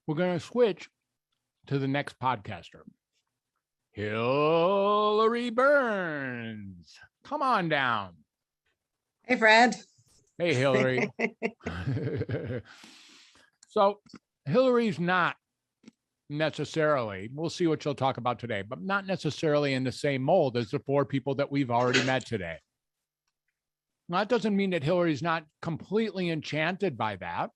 we're going to switch to the next podcaster, Hilary Burns. Come on down. Hey, Fred. Hey, Hilary. So Hilary's not necessarily, we'll see what she'll talk about today, but not necessarily in the same mold as the four people that we've already met today. Now, that doesn't mean that Hilary's not completely enchanted by that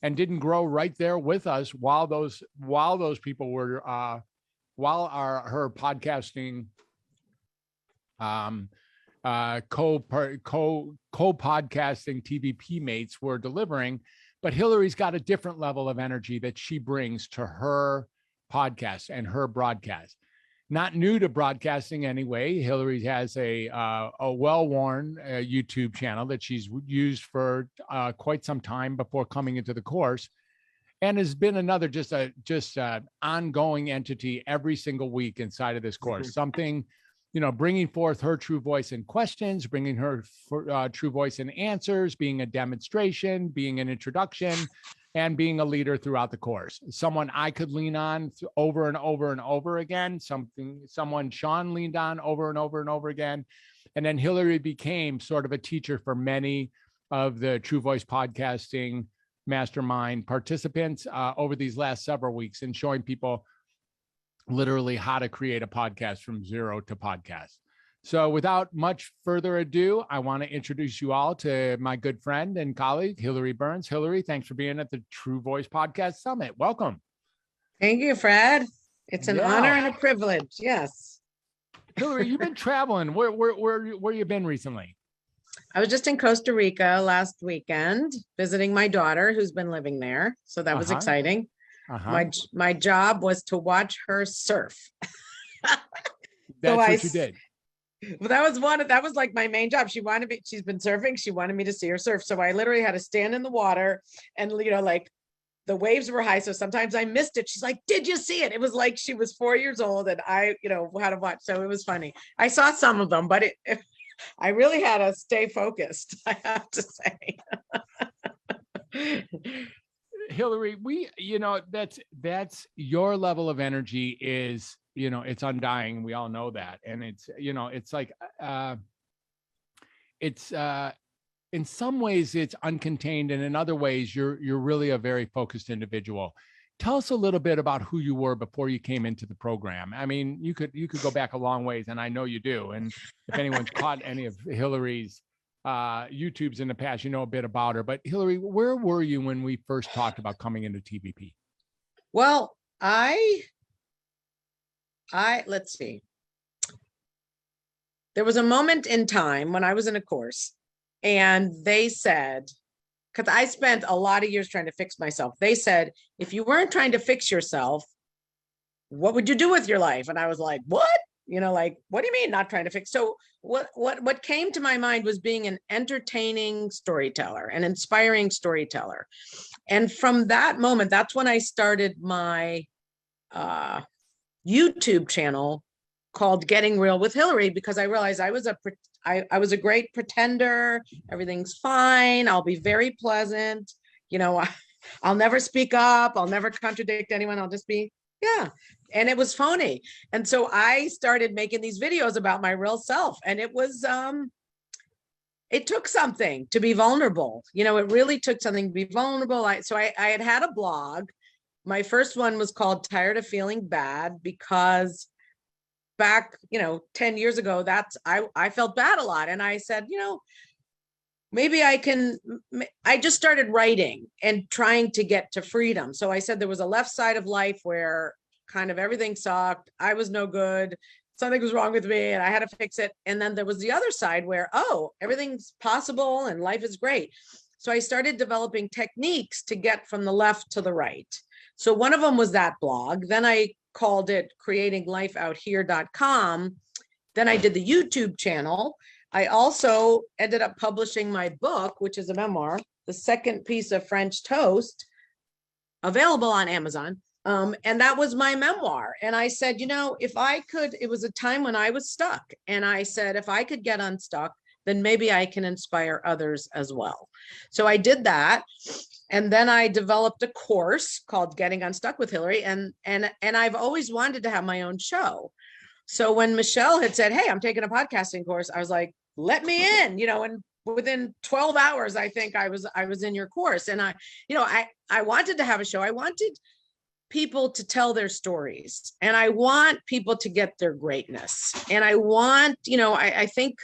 and didn't grow right there with us while those people were her podcasting co-podcasting TVP mates were delivering. But Hilary's got a different level of energy that she brings to her podcast and her broadcast. Not new to broadcasting anyway. Hilary has a well-worn YouTube channel that she's used for quite some time before coming into the course, and has been another just ongoing entity every single week inside of this course. Something, bringing forth her true voice in questions, bringing her true voice in answers, being a demonstration, being an introduction, and being a leader throughout the course. Someone I could lean on over and over and over again, someone Sean leaned on over and over and over again. And then Hilary became sort of a teacher for many of the True Voice Podcasting Mastermind participants over these last several weeks, and showing people literally how to create a podcast from zero to podcast. So without much further ado, I want to introduce you all to my good friend and colleague, Hilary Burns. Hilary, thanks for being at the True Voice Podcast Summit. Welcome. Thank you, Fred. It's an honor and a privilege. Yes. Hilary, you've been traveling. Where you been recently? I was just in Costa Rica last weekend visiting my daughter who's been living there. So that was exciting. My job was to watch her surf. That's what you did. Well, that was like my main job. She's been surfing. She wanted me to see her surf. So I literally had to stand in the water and, like the waves were high. So sometimes I missed it. She's like, did you see it? It was like she was 4 years old and I, had to watch. So it was funny. I saw some of them, but I really had to stay focused, I have to say. Hilary, that's your level of energy is, it's undying. We all know that. And it's, it's like, it's in some ways it's uncontained. And in other ways, you're really a very focused individual. Tell us a little bit about who you were before you came into the program. I mean, you could go back a long ways, and I know you do. And if anyone's caught any of Hilary's YouTubes in the past, a bit about her. But Hilary, where were you when we first talked about coming into TVP? Well, let's see. There was a moment in time when I was in a course and they said, because I spent a lot of years trying to fix myself. They said, if you weren't trying to fix yourself, what would you do with your life? And I was like, what? What do you mean not trying to fix? So what came to my mind was being an entertaining storyteller, an inspiring storyteller. And from that moment, that's when I started my YouTube channel called Getting Real with Hilary, because I realized I was a great pretender. Everything's fine. I'll be very pleasant. I'll never speak up. I'll never contradict anyone. I'll just be, yeah. And it was phony. And so I started making these videos about my real self. And it was, it took something to be vulnerable. It really took something to be vulnerable. I had a blog. My first one was called Tired of Feeling Bad, because back, 10 years ago, I felt bad a lot. And I said, maybe I just started writing and trying to get to freedom. So I said there was a left side of life where kind of everything sucked. I was no good. Something was wrong with me and I had to fix it. And then there was the other side where, everything's possible and life is great. So I started developing techniques to get from the left to the right. So one of them was that blog. Then I called it creatinglifeouthere.com. Then I did the YouTube channel. I also ended up publishing my book, which is a memoir, The Second Piece of French Toast, available on Amazon. And that was my memoir. And I said, if I could, it was a time when I was stuck. And I said, if I could get unstuck, then maybe I can inspire others as well. So I did that. And then I developed a course called Getting Unstuck with Hilary. And I've always wanted to have my own show. So when Michelle had said, hey, I'm taking a podcasting course, I was like, let me in, and within 12 hours, I think I was in your course. And I wanted to have a show. I wanted people to tell their stories, and I want people to get their greatness. And I want, I think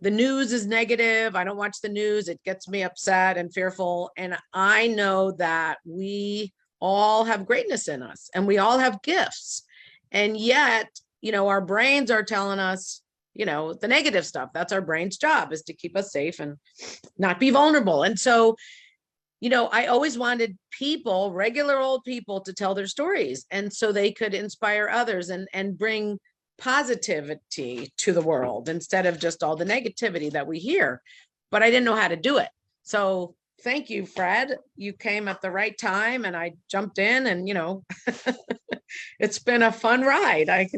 the news is negative. I don't watch the news. It gets me upset and fearful. And I know that we all have greatness in us and we all have gifts. And yet, our brains are telling us, the negative stuff. That's our brain's job, is to keep us safe and not be vulnerable. And so, I always wanted people, regular old people, to tell their stories. And so they could inspire others and bring positivity to the world instead of just all the negativity that we hear. But I didn't know how to do it. So thank you, Fred. You came at the right time and I jumped in, and, it's been a fun ride. I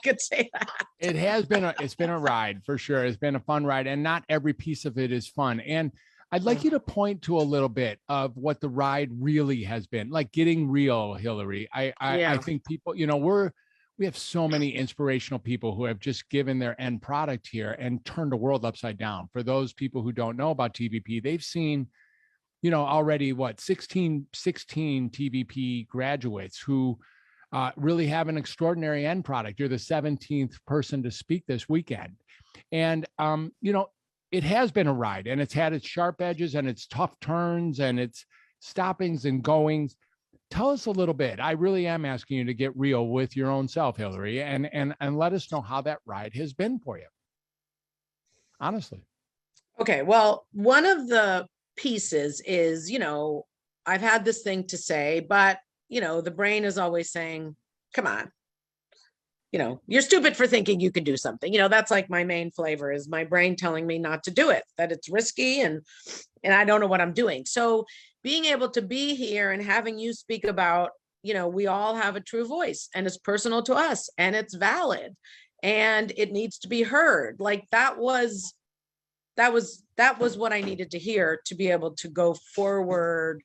could say that. It's been a ride for sure. It's been a fun ride, and not every piece of it is fun. And I'd like you to point to a little bit of what the ride really has been, like getting real, Hilary. I think people, we have so many inspirational people who have just given their end product here and turned the world upside down. For those people who don't know about TVP, they've seen, already 16 TVP graduates who really have an extraordinary end product. You're the 17th person to speak this weekend. And, it has been a ride, and it's had its sharp edges and its tough turns and its stoppings and goings. Tell us a little bit. I really am asking you to get real with your own self, Hilary, and let us know how that ride has been for you. Honestly. Okay. Well, one of the pieces is, I've had this thing to say, but, the brain is always saying, come on, you're stupid for thinking you can do something. That's like my main flavor, is my brain telling me not to do it, that it's risky and I don't know what I'm doing. So being able to be here and having you speak about, we all have a true voice, and it's personal to us and it's valid and it needs to be heard. Like that was what I needed to hear to be able to go forward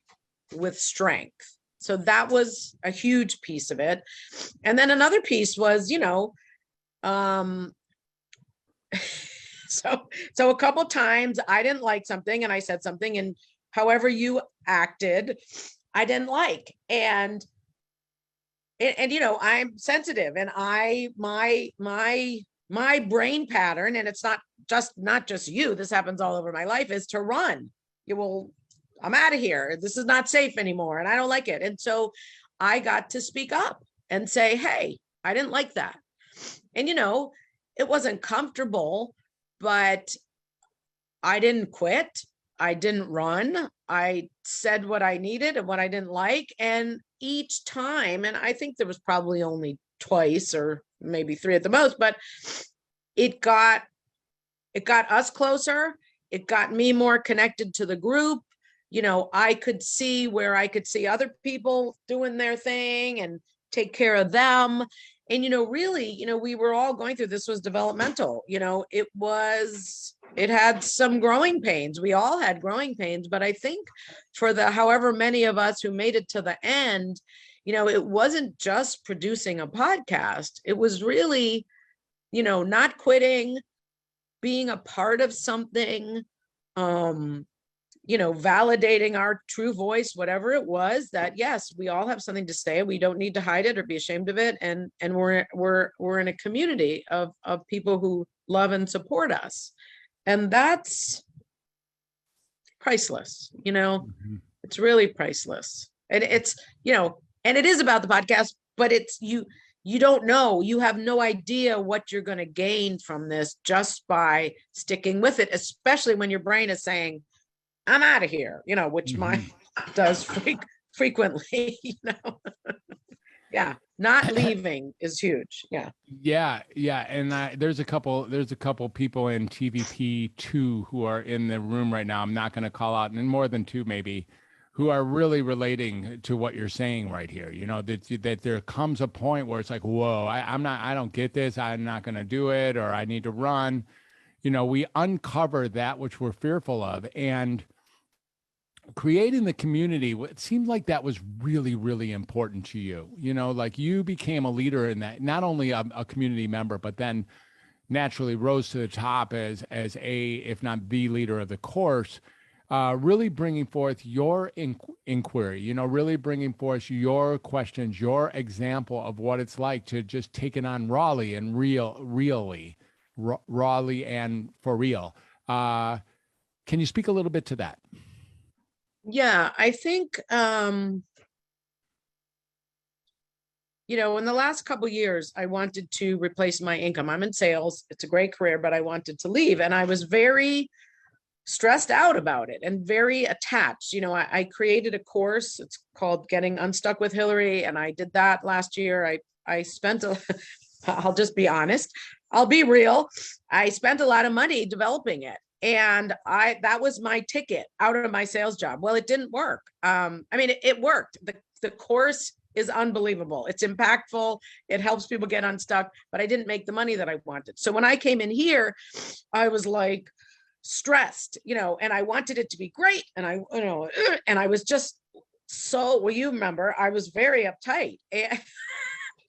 with strength. So that was a huge piece of it. And then another piece was, so a couple times I didn't like something and I said something, and however you acted, I didn't like. And I'm sensitive, and my brain pattern, and it's not just you, this happens all over my life, is to run. I'm out of here. This is not safe anymore, and I don't like it. And so I got to speak up and say, hey, I didn't like that. And, it wasn't comfortable, but I didn't quit. I didn't run. I said what I needed and what I didn't like. And each time, and I think there was probably only twice or maybe three at the most, but it got us closer. It got me more connected to the group. I could see where I could see other people doing their thing and take care of them. And, really, we were all going through, this was developmental, it had some growing pains. We all had growing pains, but I think for the, however many of us who made it to the end, it wasn't just producing a podcast. It was really, not quitting, being a part of something, validating our true voice, whatever it was, that yes, we all have something to say. We don't need to hide it or be ashamed of it. And we're in a community of people who love and support us. And that's priceless, Mm-hmm. It's really priceless. And it's, and it is about the podcast, but it's, you don't know, you have no idea what you're going to gain from this just by sticking with it, especially when your brain is saying, I'm out of here, which Mm-hmm. mine does frequently, Yeah. Not leaving is huge. Yeah. Yeah. And there's a couple people in TVP 2 who are in the room right now. I'm not going to call out, and more than two, maybe, who are really relating to what you're saying right here. That there comes a point where it's like, whoa, I don't get this. I'm not going to do it, or I need to run. we uncover that which we're fearful of, and creating the community. It seemed like that was really, really important to you. Like you became a leader in that, not only a community member, but then naturally rose to the top as if not the leader of the course, really bringing forth your inquiry, really bringing forth your questions, your example of what it's like to just take it on rawly and rawly and for real. Can you speak a little bit to that? Yeah, I think, in the last couple of years, I wanted to replace my income. I'm in sales. It's a great career, but I wanted to leave. And I was very stressed out about it and very attached. I created a course. It's called Getting Unstuck with Hilary. And I did that last year. I spent, I'll just be honest. I'll be real. I spent a lot of money developing it. And that was my ticket out of my sales job. Well, it didn't work. It worked. The course is unbelievable. It's impactful. It helps people get unstuck, but I didn't make the money that I wanted. So when I came in here, I was like stressed, and I wanted it to be great. And I was just you remember, I was very uptight.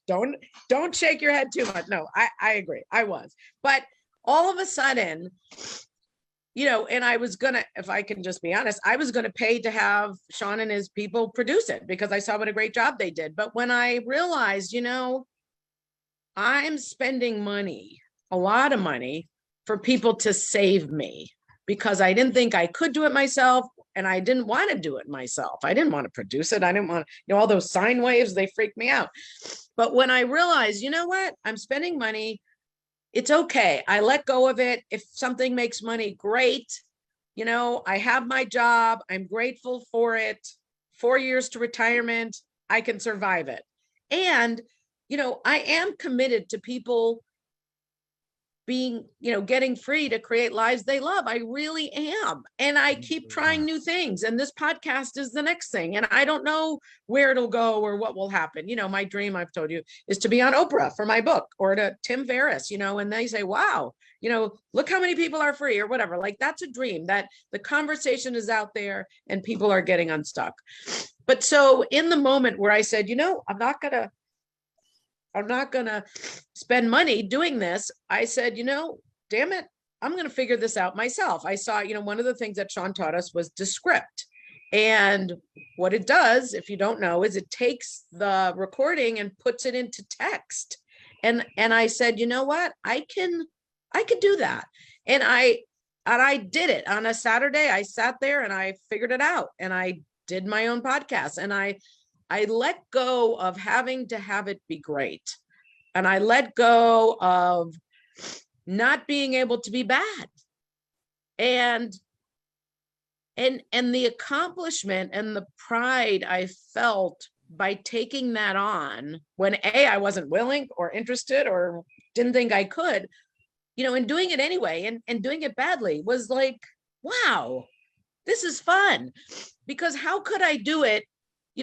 Don't shake your head too much. No, I agree. I was, but all of a sudden, and I was gonna, if I can just be honest, I was gonna pay to have Sean and his people produce it because I saw what a great job they did. But when I realized, I'm spending money, a lot of money, for people to save me because I didn't think I could do it myself, and I didn't want to do it myself. I didn't want to produce it. I didn't want, all those sine waves, they freaked me out. But when I realized, what, I'm spending money, it's okay. I let go of it. If something makes money, great. I have my job. I'm grateful for it. 4 years to retirement. I can survive it. And, I am committed to people being, getting free to create lives they love. I really am. And I keep trying new things. And this podcast is the next thing. And I don't know where it'll go or what will happen. My dream, I've told you, is to be on Oprah for my book, or to Tim Ferriss, and they say, wow, look how many people are free or whatever. Like, that's a dream, that the conversation is out there and people are getting unstuck. But so in the moment where I said, I'm not going to spend money doing this, I said, damn it, I'm going to figure this out myself. I saw, one of the things that Sean taught us was Descript. And what it does, if you don't know, is it takes the recording and puts it into text. And I said, you know what, I can do that. And I did it on a Saturday. I sat there and I figured it out, and I did my own podcast, and I let go of having to have it be great. And I let go of not being able to be bad. And the accomplishment and the pride I felt by taking that on, when I wasn't willing or interested or didn't think I could, and doing it anyway and doing it badly, was like, wow, this is fun. Because how could I do it?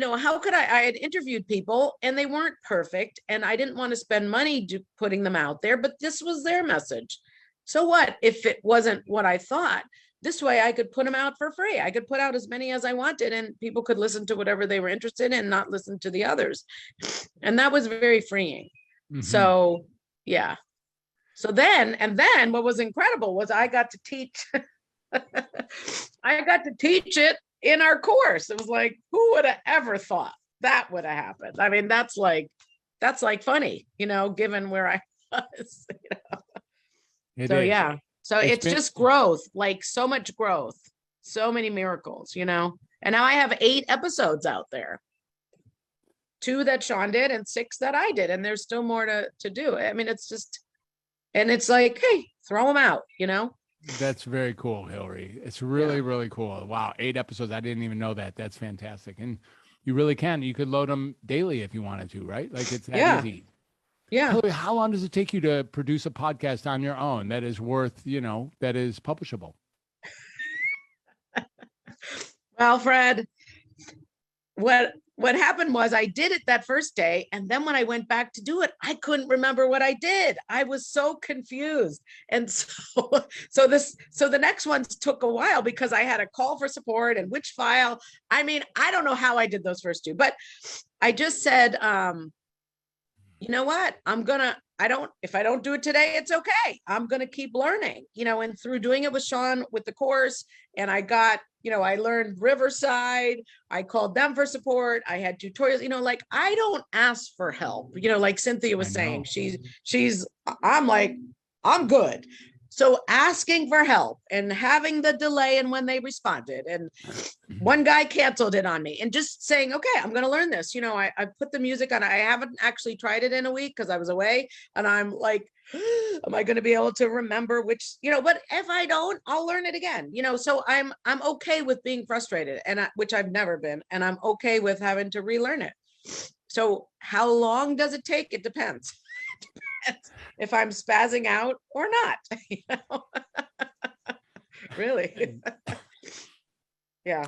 How could I had interviewed people and they weren't perfect, and I didn't want to spend money putting them out there, but this was their message. So what if it wasn't what I thought? This way I could put them out for free. I could put out as many as I wanted, and people could listen to whatever they were interested in, not listen to the others. And that was very freeing. Mm-hmm. So, yeah. So then what was incredible was I got to teach, it in our course. It was like, who would have ever thought that would have happened? I mean, that's like funny, given where I was. Yeah. So it's just growth, like so much growth, so many miracles, And now I have 8 episodes out there. 2 that Sean did and 6 that I did. And there's still more to do. I mean, it's just, and it's like, hey, throw them out, That's very cool, Hilary. It's really, really cool. Wow. 8 episodes. I didn't even know that. That's fantastic. And you really can. You could load them daily if you wanted to, right? Like, it's that easy. Yeah. Hilary, how long does it take you to produce a podcast on your own that is worth, that is publishable? Well, Fred, what what happened was I did it that first day. And then when I went back to do it, I couldn't remember what I did. I was so confused. And so the next ones took a while because I had a call for support and which file. I mean, I don't know how I did those first two, but I just said, you know what? If I don't do it today, it's okay. I'm going to keep learning, and through doing it with Sean with the course, and I got, I learned Riverside. I called them for support. I had tutorials, like I don't ask for help, like Cynthia was saying, I'm like, I'm good. So asking for help and having the delay and when they responded, and one guy canceled it on me, and just saying, okay, I'm going to learn this. I put the music on. I haven't actually tried it in a week because I was away, and I'm like, am I going to be able to remember which, but if I don't, I'll learn it again, so I'm okay with being frustrated, and which I've never been, and I'm okay with having to relearn it. So how long does it take? It depends. If I'm spazzing out or not, really. Yeah.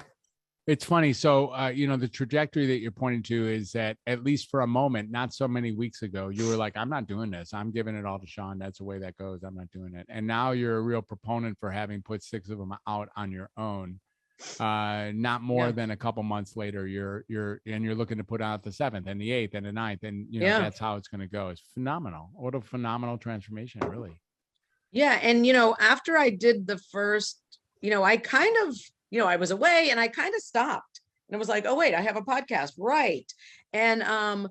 It's funny. So, the trajectory that you're pointing to is that at least for a moment, not so many weeks ago, you were like, I'm not doing this. I'm giving it all to Sean. That's the way that goes. I'm not doing it. And now you're a real proponent for having put 6 of them out on your own. Not more than a couple months later, you're looking to put out the 7th and the 8th and the 9th. And, that's how it's going to go. It's phenomenal. What a phenomenal transformation, really. Yeah. And, after I did the first, I kind of, I was away and I kind of stopped, and it was like, oh, wait, I have a podcast. Right. And,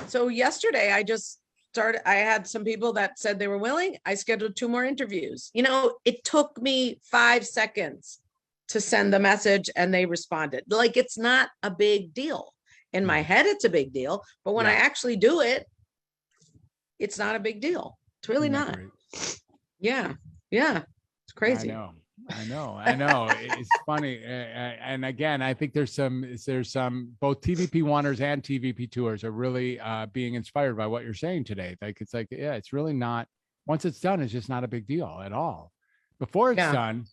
so yesterday I just started, I had some people that said they were willing. I scheduled 2 more interviews. It took me 5 seconds to send the message and they responded. Like, it's not a big deal. In my head, it's a big deal, but when I actually do it, it's not a big deal. It's really not. Great? Yeah. It's crazy. I know. It's funny. And again, I think there's some both TVP oneers and TVP tours are really being inspired by what you're saying today. It's really not, once it's done, it's just not a big deal at all. Before it's done,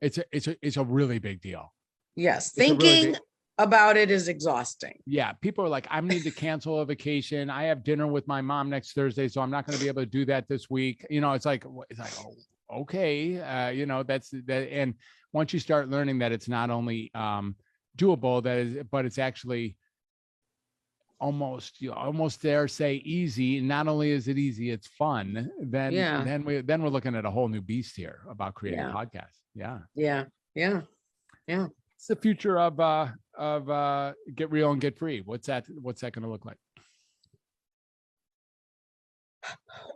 it's a really big deal. Yes. Thinking about it is exhausting. Yeah. People are like, I need to cancel a vacation. I have dinner with my mom next Thursday, so I'm not going to be able to do that this week. It's like, oh, okay. That's that. And once you start learning that it's not only doable, but it's actually almost dare say easy. Not only is it easy, it's fun. Then we're looking at a whole new beast here about creating a podcast. Yeah. It's the future of Get Real and Get Free. What's that going to look like?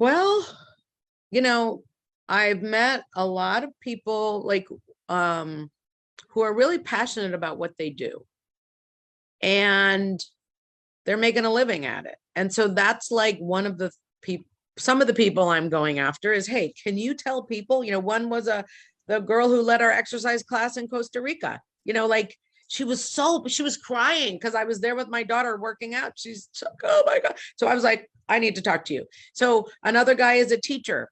Well, I've met a lot of people who are really passionate about what they do, and they're making a living at it. And so that's like one of the some of the people I'm going after is, hey, can you tell people, one was the girl who led our exercise class in Costa Rica, she was crying because I was there with my daughter working out. She's oh my God. So I was like, I need to talk to you. So another guy is a teacher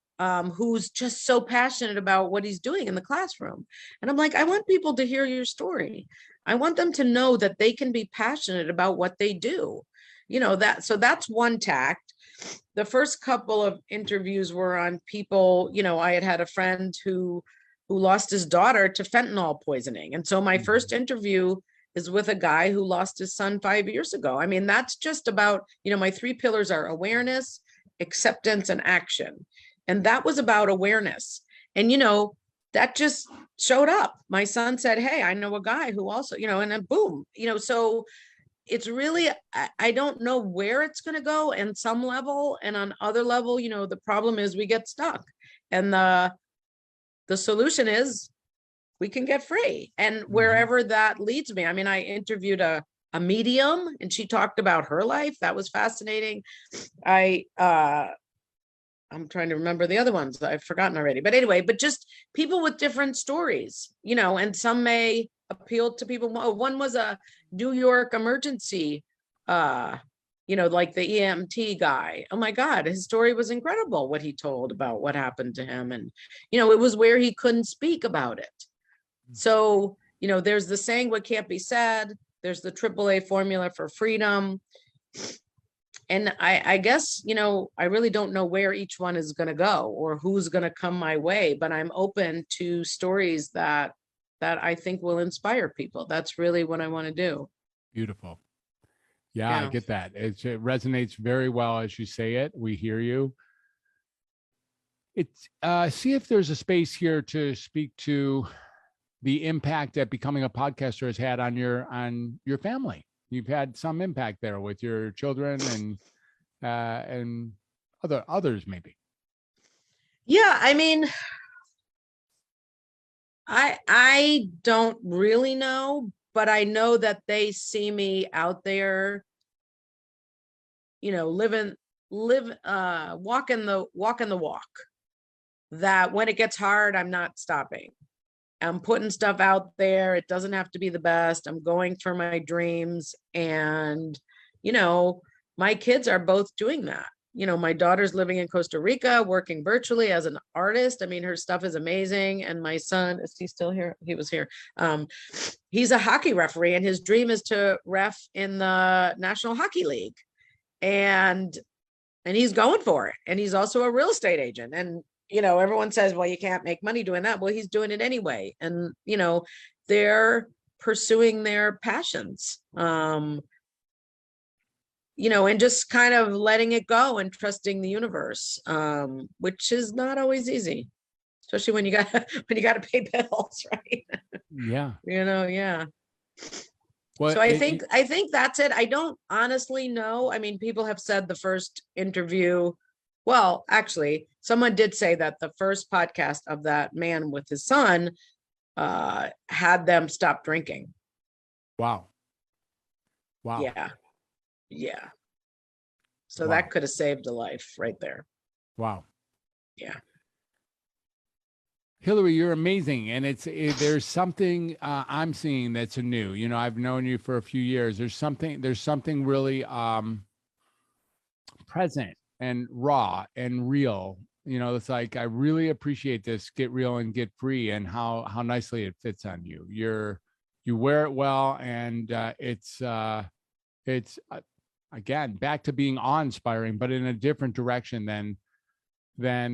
who's just so passionate about what he's doing in the classroom. And I'm like, I want people to hear your story. I want them to know that they can be passionate about what they do. So that's one tact. The first couple of interviews were on people, I had a friend who lost his daughter to fentanyl poisoning. And so my first interview is with a guy who lost his son 5 years ago. I mean, that's just about, my 3 pillars are awareness, acceptance, and action. And that was about awareness. And, that just showed up. My son said, hey, I know a guy who also, and then boom, so it's really, I don't know where it's going to go in some level. And on other level, the problem is we get stuck. And the solution is we can get free. And wherever that leads me, I mean, I interviewed a medium and she talked about her life. That was fascinating. I'm trying to remember the other ones. I've forgotten already. But anyway, just people with different stories, and some may appeal to people. One was a New York emergency, like the EMT guy. Oh my God, his story was incredible, what he told about what happened to him. And, it was where he couldn't speak about it. So, there's the saying, what can't be said, There's the AAA formula for freedom. And I guess, I really don't know where each one is going to go or who's going to come my way, but I'm open to stories that I think will inspire people. That's really what I want to do. Beautiful. Yeah, I get that. It resonates very well as you say it. We hear you. It's see if there's a space here to speak to the impact that becoming a podcaster has had on your family. You've had some impact there with your children and others maybe. Yeah, I mean, I don't really know, but I know that they see me out there, walking the walk. That when it gets hard, I'm not stopping. I'm putting stuff out there. It doesn't have to be the best. I'm going for my dreams. And, my kids are both doing that. My daughter's living in Costa Rica, working virtually as an artist. I mean, her stuff is amazing. And my son, is he still here? He was here. He's a hockey referee, and his dream is to ref in the National Hockey League. And he's going for it. And he's also a real estate agent. And everyone says, well, you can't make money doing that. Well, he's doing it anyway. And, they're pursuing their passions, and just kind of letting it go and trusting the universe, which is not always easy, especially when you got to pay bills, right? Yeah. Yeah. Well, so I think that's it. I don't honestly know. I mean, people have said the first interview. Well, actually, someone did say that the first podcast of that man with his son had them stop drinking. Wow. Yeah. So that could have saved a life right there. Wow. Yeah. Hilary, you're amazing. And there's something I'm seeing that's new. I've known you for a few years. There's something really present and raw and real. It's like, I really appreciate this Get Real and Get Free and how nicely it fits on you. You wear it well, and it's again, back to being awe-inspiring, but in a different direction than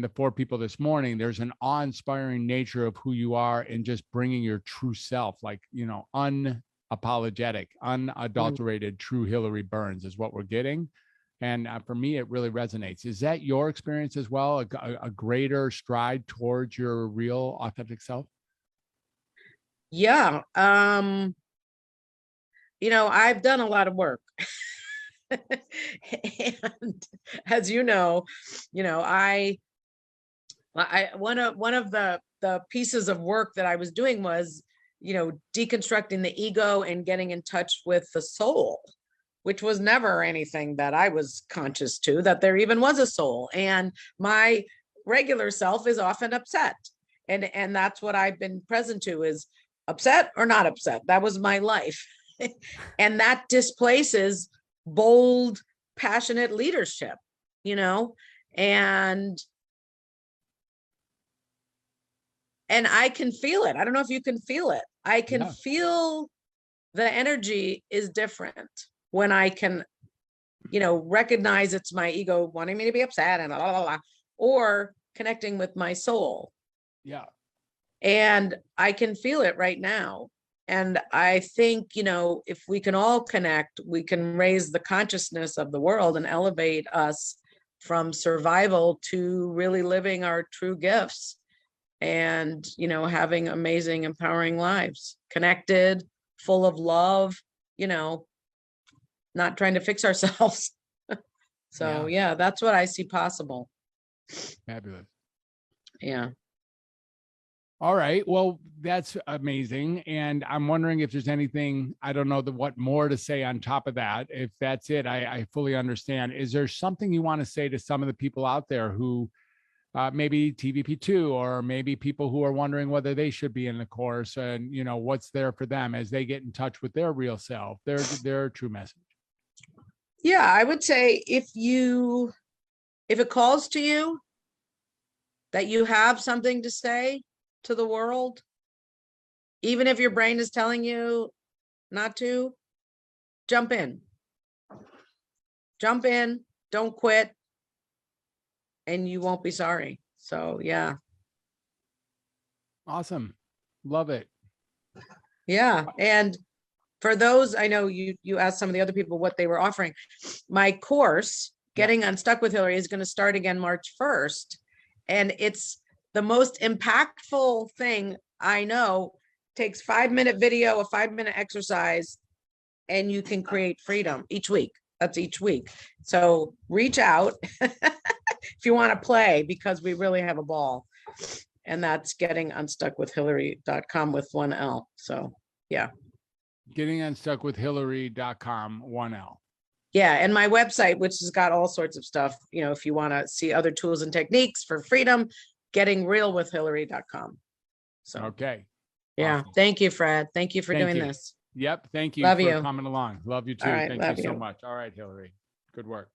the four people this morning. There's an awe-inspiring nature of who you are and just bringing your true self, like, unapologetic, unadulterated, true Hilary Burns is what we're getting. And for me, it really resonates. Is that your experience as well? A greater stride towards your real, authentic self? Yeah. I've done a lot of work. And as I one of the pieces of work that I was doing was, deconstructing the ego and getting in touch with the soul, which was never anything that I was conscious to, that there even was a soul. And my regular self is often upset. And that's what I've been present to, is upset or not upset. That was my life. And that displaces bold, passionate leadership, and I can feel it. I don't know if you can feel it. I can feel the energy is different when I can, recognize it's my ego wanting me to be upset and blah, blah, blah, or connecting with my soul. Yeah. And I can feel it right now. And I think, if we can all connect, we can raise the consciousness of the world and elevate us from survival to really living our true gifts and, having amazing, empowering lives, connected, full of love, not trying to fix ourselves. So, yeah, that's what I see possible. Fabulous. Yeah. All right. Well, that's amazing. And I'm wondering if there's anything, I don't know what more to say on top of that. If that's it, I fully understand. Is there something you want to say to some of the people out there who maybe TVP2, or maybe people who are wondering whether they should be in the course, and, what's there for them as they get in touch with their real self, their true message? Yeah, I would say if it calls to you that you have something to say to the world, even if your brain is telling you not to, jump in. Jump in, don't quit, and you won't be sorry. So yeah. Awesome. Love it. Yeah. And for those, I know you asked some of the other people what they were offering. My course, Getting Unstuck with Hilary, is going to start again March 1st. And it's the most impactful thing I know. Takes 5-minute video, a 5-minute exercise, and you can create freedom each week. That's each week. So reach out if you want to play, because we really have a ball. And that's gettingunstuckwithhilary.com with 1 L. So yeah. Gettingunstuckwithhilary.com, 1 L. Yeah. And my website, which has got all sorts of stuff, you know, if you want to see other tools and techniques for freedom, gettingrealwithhilary.com. So, okay. Yeah. Awesome. Thank you, Fred. Thank you for doing this. Yep. Thank you Love for you. coming along. Love you too. All right, Thank love you so you. much. All right, Hilary. Good work.